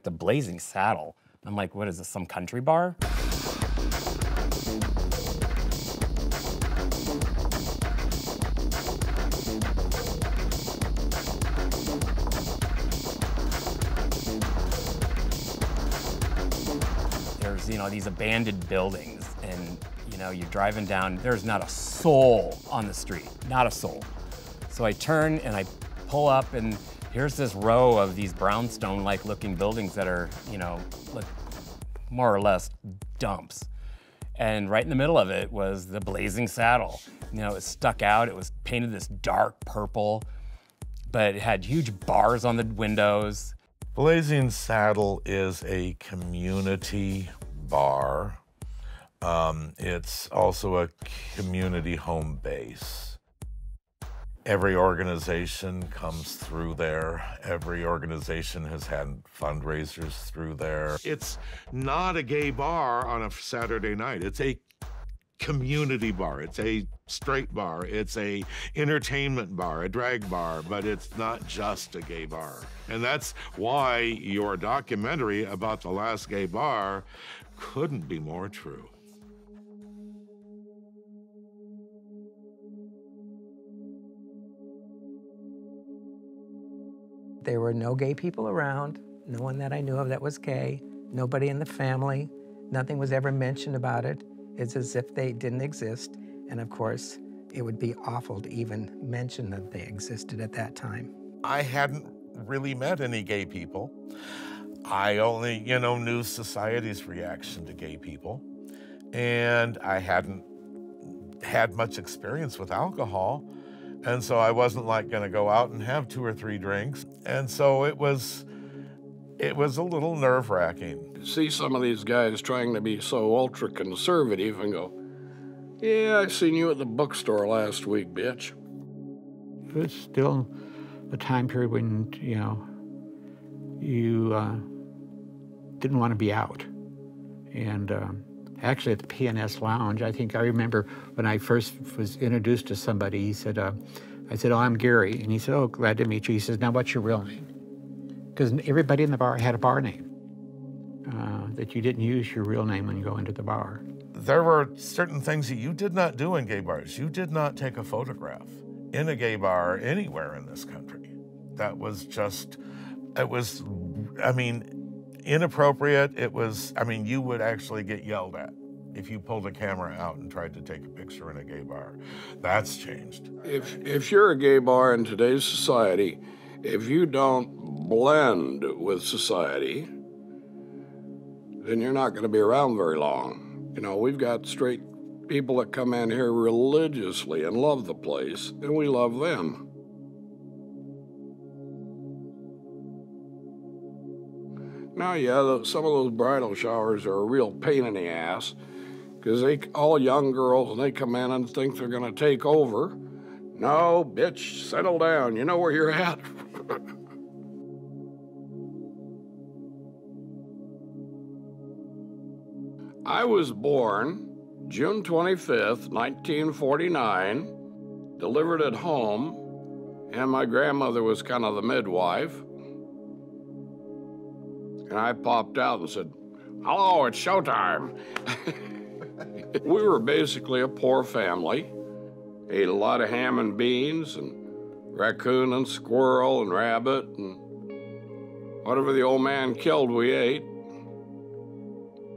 the Blazing Saddle. I'm like, what is this, some country bar? There's, you know, these abandoned buildings, and, you know, you're driving down, there's not a soul on the street, not a soul. So I turn and I pull up, and here's this row of these brownstone-like looking buildings that are, you know, like more or less dumps. And right in the middle of it was the Blazing Saddle. You know, it stuck out, it was painted this dark purple, but it had huge bars on the windows. Blazing Saddle is a community bar. It's also a community home base. Every organization comes through there. Every organization has had fundraisers through there. It's not a gay bar on a Saturday night. It's a community bar. It's a straight bar. It's a entertainment bar, a drag bar, but it's not just a gay bar. And that's why your documentary about the last gay bar couldn't be more true. There were no gay people around, no one that I knew of that was gay, nobody in the family, nothing was ever mentioned about it. It's as if they didn't exist. And of course, it would be awful to even mention that they existed at that time. I hadn't really met any gay people. I only, you know, knew society's reaction to gay people. And I hadn't had much experience with alcohol. And so I wasn't like gonna go out and have 2 or 3 drinks. And so it was a little nerve-wracking. See some of these guys trying to be so ultra-conservative and go, yeah, I seen you at the bookstore last week, bitch. It was still a time period when, you know, you didn't want to be out. And actually at the P&S Lounge, I think I remember when I first was introduced to somebody, he said, I said, oh, I'm Gary. And he said, oh, glad to meet you. He says, now what's your real name? Because everybody in the bar had a bar name, that you didn't use your real name when you go into the bar. There were certain things that you did not do in gay bars. You did not take a photograph in a gay bar anywhere in this country. That was just, it was, I mean, inappropriate. It was, I mean, you would actually get yelled at if you pulled a camera out and tried to take a picture in a gay bar. That's changed. If you're a gay bar in today's society, if you don't blend with society, then you're not going to be around very long. You know, we've got straight people that come in here religiously and love the place, and we love them. Now, yeah, some of those bridal showers are a real pain in the ass, because they all young girls, and they come in and think they're going to take over. No, bitch, settle down. You know where you're at. I was born June 25th, 1949, delivered at home, and my grandmother was kind of the midwife. And I popped out and said, hello, it's showtime. We were basically a poor family. Ate a lot of ham and beans and raccoon and squirrel and rabbit and whatever the old man killed, we ate.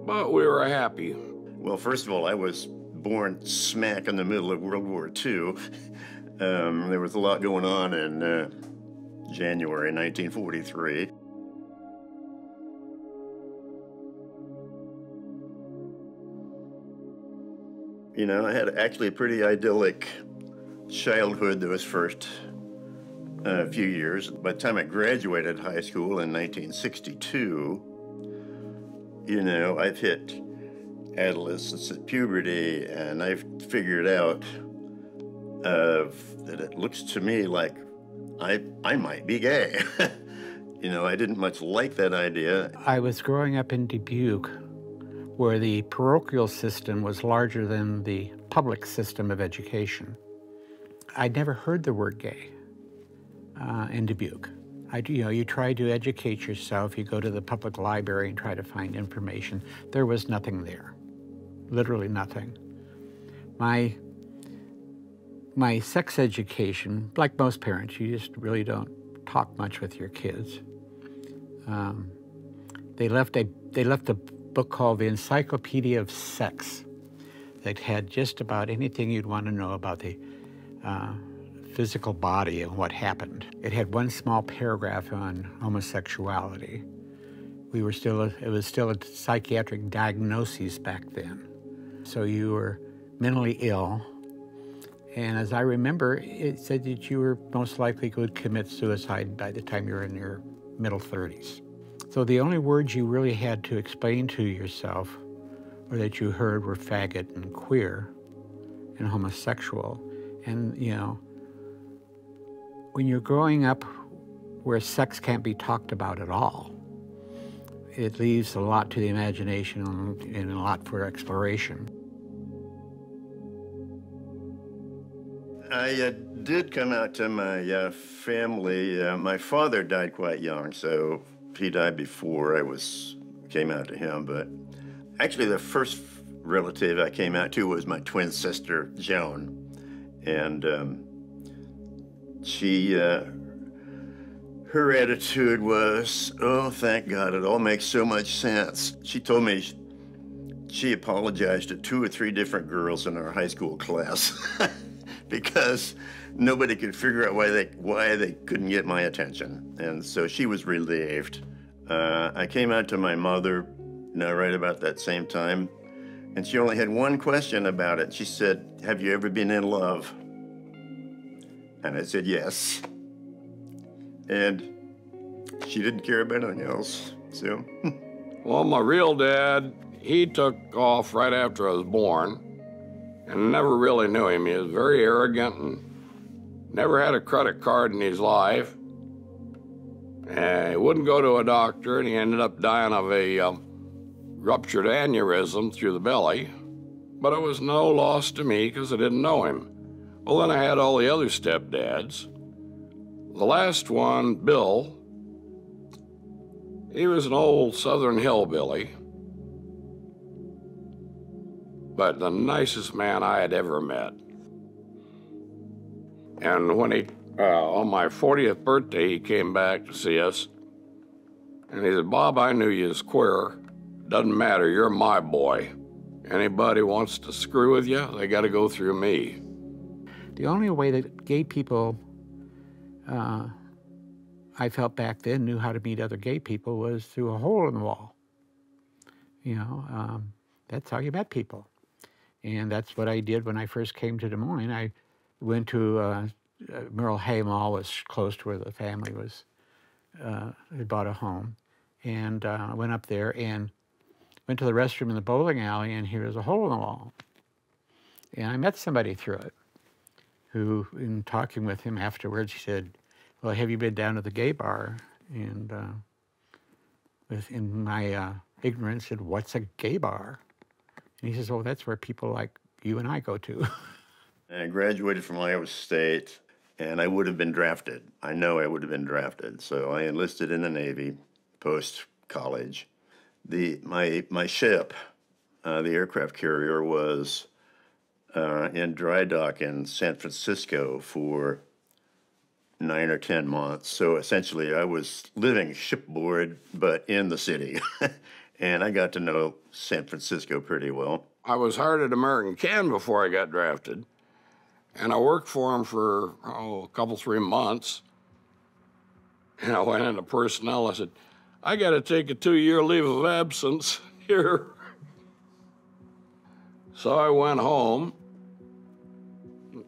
But we were happy. Well, first of all, I was born smack in the middle of World War II. There was a lot going on in January 1943. You know, I had actually a pretty idyllic childhood those first few years. By the time I graduated high school in 1962, you know, I've hit adolescence and puberty, and I've figured out that it looks to me like I might be gay. You know, I didn't much like that idea. I was growing up in Dubuque, where the parochial system was larger than the public system of education. I'd never heard the word gay in Dubuque. You try to educate yourself. You go to the public library and try to find information. There was nothing there, literally nothing. My sex education, like most parents, you just really don't talk much with your kids. They left a book called The Encyclopedia of Sex that had just about anything you'd want to know about the physical body and what happened. It had one small paragraph on homosexuality. It was still a psychiatric diagnosis back then. So you were mentally ill, and as I remember, it said that you were most likely would commit suicide by the time you were in your middle 30s. So the only words you really had to explain to yourself or that you heard were faggot and queer and homosexual. And, when you're growing up where sex can't be talked about at all, it leaves a lot to the imagination and a lot for exploration. I did come out to my family. My father died quite young, so he died before I came out to him. But actually, the first relative I came out to was my twin sister, Joan. And her attitude was, oh, thank God, it all makes so much sense. She told me she apologized to 2 or 3 different girls in our high school class because nobody could figure out why they couldn't get my attention. And so she was relieved. I came out to my mother right about that same time, and she only had one question about it. She said, have you ever been in love? And I said, yes. And she didn't care about anything else, so. Well, my real dad, he took off right after I was born, and never really knew him. He was very arrogant and never had a credit card in his life. And he wouldn't go to a doctor, and he ended up dying of a ruptured aneurysm through the belly. But it was no loss to me because I didn't know him. Well, then I had all the other stepdads. The last one, Bill, he was an old Southern hillbilly, but the nicest man I had ever met. And when he, on my 40th birthday, he came back to see us, and he said, Bob, I knew you was queer. Doesn't matter, you're my boy. Anybody wants to screw with you, they gotta go through me. The only way that gay people, I felt back then, knew how to meet other gay people was through a hole in the wall. That's how you met people. And that's what I did when I first came to Des Moines. I went to Merle Hay Mall, was close to where the family was, had bought a home. And I went up there and went to the restroom in the bowling alley, and here was a hole in the wall. And I met somebody through it, who, in talking with him afterwards, he said, well, have you been down to the gay bar? And in my ignorance, said, what's a gay bar? And he says, oh, that's where people like you and I go to. I graduated from Iowa State, and I would have been drafted. I know I would have been drafted. So I enlisted in the Navy post-college. My ship, the aircraft carrier, was in dry dock in San Francisco for 9 or 10 months. So essentially I was living shipboard, but in the city. And I got to know San Francisco pretty well. I was hired at American Can before I got drafted, and I worked for him for a couple, 3 months. And I went into personnel. I said, I got to take a 2-year leave of absence here. So I went home,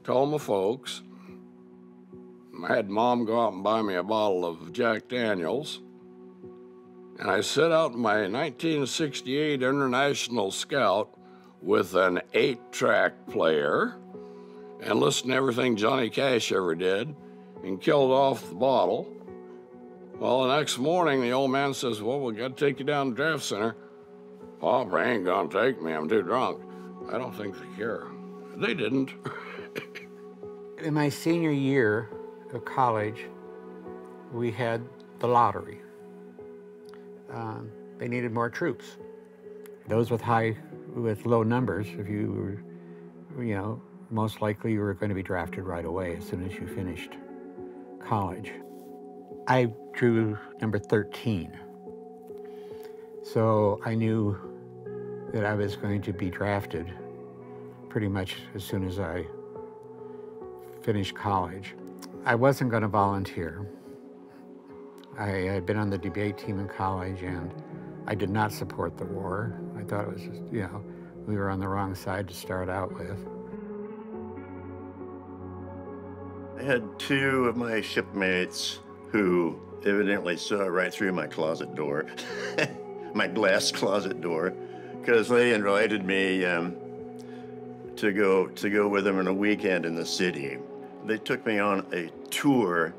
told my folks. I had Mom go out and buy me a bottle of Jack Daniels. And I set out in my 1968 International Scout with an 8-track player and listened to everything Johnny Cash ever did and killed off the bottle. Well, the next morning, the old man says, well, we got to take you down to the draft center. Pop, they ain't gonna take me, I'm too drunk. I don't think they care. They didn't. In my senior year of college, we had the lottery. They needed more troops. Those with low numbers, if you were, most likely you were going to be drafted right away as soon as you finished college. I drew number 13. So I knew that I was going to be drafted pretty much as soon as I finished college. I wasn't going to volunteer. I had been on the debate team in college, and I did not support the war. I thought it was just, we were on the wrong side to start out with. I had two of my shipmates who evidently saw right through my closet door, my glass closet door, because they invited me to go with them on a weekend in the city. They took me on a tour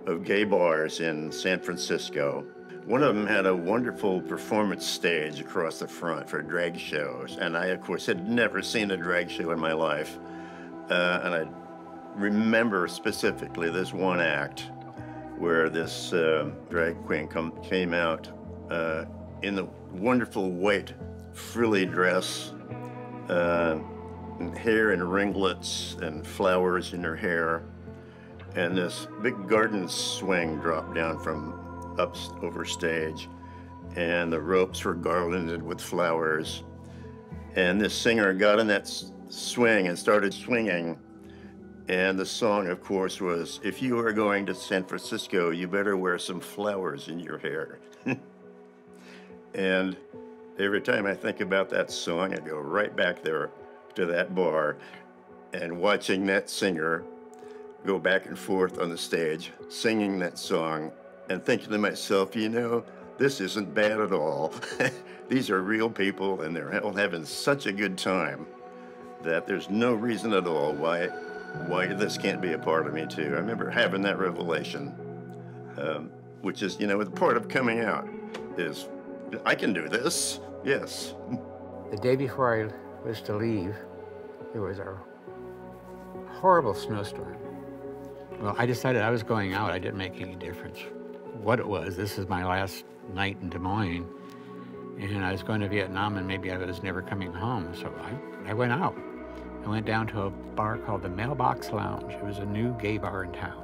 of gay bars in San Francisco. One of them had a wonderful performance stage across the front for drag shows, and I, of course, had never seen a drag show in my life. And I remember specifically this one act where this drag queen came out in the wonderful white frilly dress, and hair in ringlets and flowers in her hair, and this big garden swing dropped down from up over stage, and the ropes were garlanded with flowers, and this singer got in that swing and started swinging, and the song, of course, was, "If you are going to San Francisco, you better wear some flowers in your hair." And every time I think about that song, I go right back there to that bar and watching that singer go back and forth on the stage, singing that song, and thinking to myself, this isn't bad at all. These are real people, and they're all having such a good time that there's no reason at all why this can't be a part of me too. I remember having that revelation, which is, the part of coming out is, I can do this, yes. The day before I was to leave, there was a horrible snowstorm. Well, I decided I was going out. It didn't make any difference what it was. This is my last night in Des Moines, and I was going to Vietnam, and maybe I was never coming home. So I went out. I went down to a bar called the Mailbox Lounge. It was a new gay bar in town.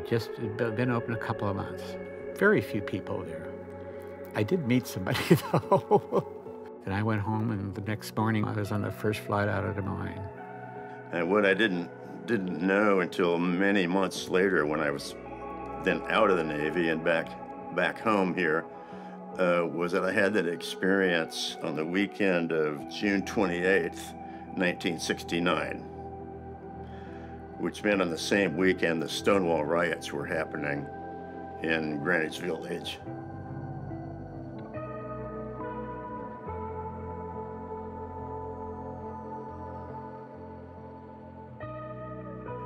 Just been open a couple of months. Very few people there. I did meet somebody, though. And I went home, and the next morning I was on the first flight out of Des Moines. And what I didn't know until many months later, when I was then out of the Navy and back home here, was that I had that experience on the weekend of June 28th, 1969, which meant on the same weekend the Stonewall riots were happening in Greenwich Village.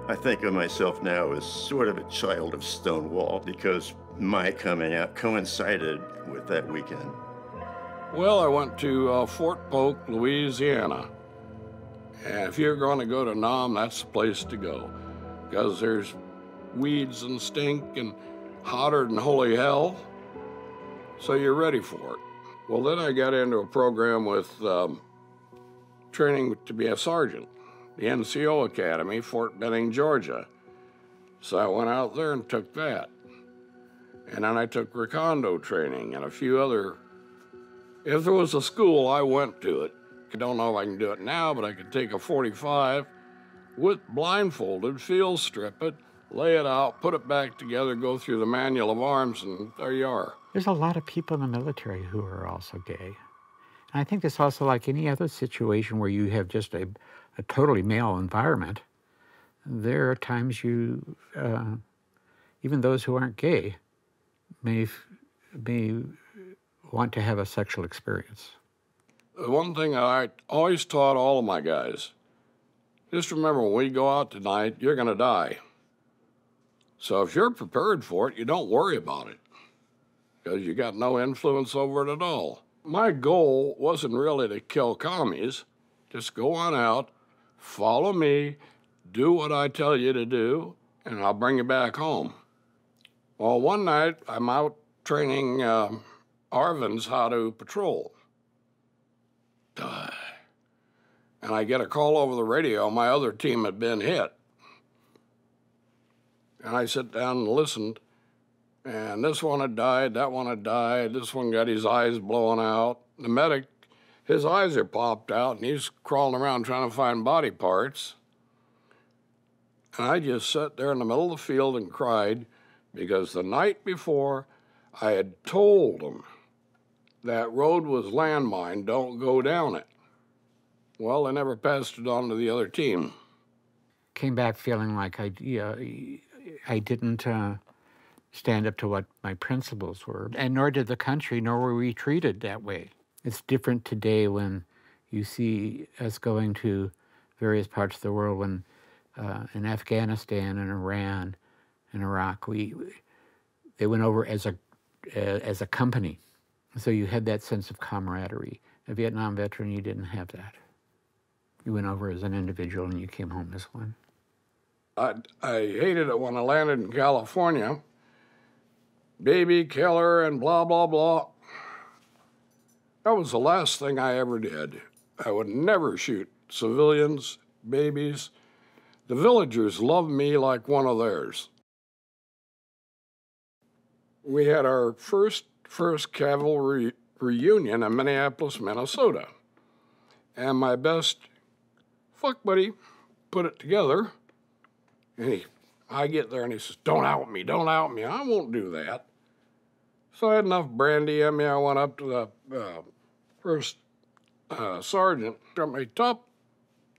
I think of myself now as sort of a child of Stonewall because my coming out coincided with that weekend. Well, I went to Fort Polk, Louisiana. And if you're going to go to Nam, that's the place to go, because there's weeds and stink and hotter than holy hell, so you're ready for it. Well, then I got into a program with training to be a sergeant. The NCO Academy, Fort Benning, Georgia. So I went out there and took that. And then I took Recondo training and a few other. If there was a school, I went to it. I don't know if I can do it now, but I could take a .45 with blindfolded, field strip it, lay it out, put it back together, go through the manual of arms, and there you are. There's a lot of people in the military who are also gay. And I think it's also like any other situation where you have just a totally male environment. There are times you, even those who aren't gay, may want to have a sexual experience. The one thing I always taught all of my guys, just remember when we go out tonight, you're gonna die. So if you're prepared for it, you don't worry about it, because you got no influence over it at all. My goal wasn't really to kill commies. Just go on out, follow me, do what I tell you to do, and I'll bring you back home. Well, one night I'm out training Arvins how to patrol. And I get a call over the radio. My other team had been hit. And I sit down and listened. And this one had died, that one had died, this one got his eyes blown out. The medic, his eyes are popped out, and he's crawling around trying to find body parts. And I just sat there in the middle of the field and cried, because the night before, I had told them that road was landmine, don't go down it. Well, they never passed it on to the other team. Came back feeling like I didn't stand up to what my principles were, and nor did the country, nor were we treated that way. It's different today when you see us going to various parts of the world. When in Afghanistan and Iran and Iraq, they went over as a company, so you had that sense of camaraderie. A Vietnam veteran, you didn't have that. You went over as an individual and you came home as one. I hated it when I landed in California. Baby killer and blah, blah, blah. That was the last thing I ever did. I would never shoot civilians, babies. The villagers loved me like one of theirs. We had our first cavalry reunion in Minneapolis, Minnesota. And my best fuck buddy put it together. And I get there and he says, don't out me, don't out me. I won't do that. So I had enough brandy in me. I went up to the first sergeant. Got me, Top,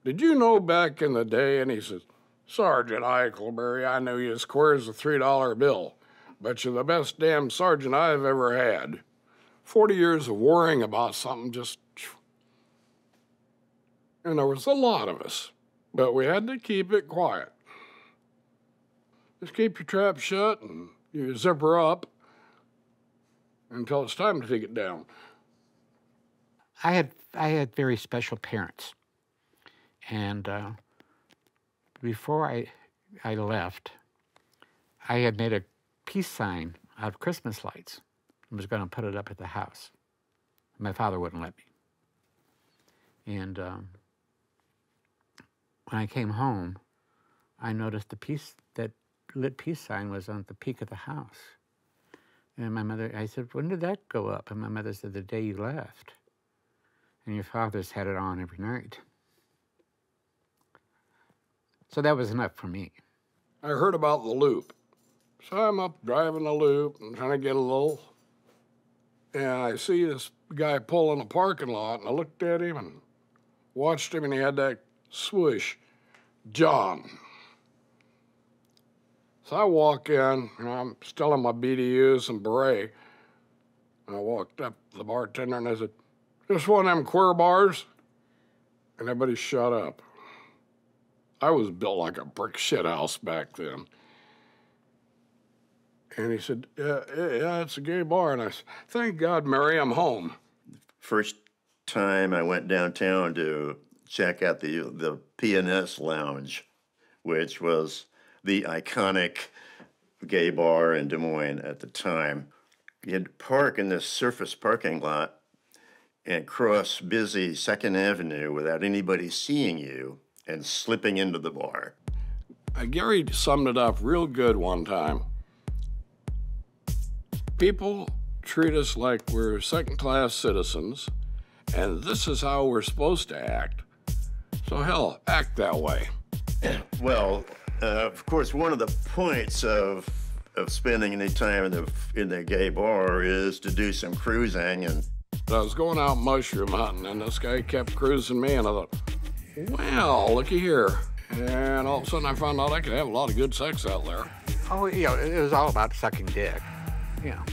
did you know back in the day? And he says, Sergeant Eichelberry, I knew you as square as a $3 bill, but you're the best damn sergeant I've ever had. 40 years of worrying about something just... And there was a lot of us, but we had to keep it quiet. Just keep your trap shut and you zipper up until it's time to take it down. I had very special parents, and before I left, I had made a peace sign out of Christmas lights and was going to put it up at the house. My father wouldn't let me. And when I came home, I noticed that lit peace sign was on the peak of the house. And my mother, I said, when did that go up? And my mother said, the day you left. And your father's had it on every night. So that was enough for me. I heard about the loop. So I'm up driving the loop and trying to get a little, and I see this guy pull in the parking lot, and I looked at him and watched him, and he had that swoosh, John. So I walk in, and I'm still in my BDUs and beret. And I walked up to the bartender, and I said, just one of them queer bars? And everybody shut up. I was built like a brick shithouse back then. And he said, yeah, it's a gay bar. And I said, thank God, Mary, I'm home. First time I went downtown to check out the P&S Lounge, which was the iconic gay bar in Des Moines at the time. You had to park in this surface parking lot and cross busy 2nd Avenue without anybody seeing you and slipping into the bar. Gary summed it up real good one time. People treat us like we're second-class citizens, and this is how we're supposed to act. So hell, act that way. Well, of course, one of the points of spending any time in the gay bar is to do some cruising. And I was going out mushroom hunting, and this guy kept cruising me, and I thought, well, looky here. And all of a sudden, I found out I could have a lot of good sex out there. Oh, you know, it was all about sucking dick, you know.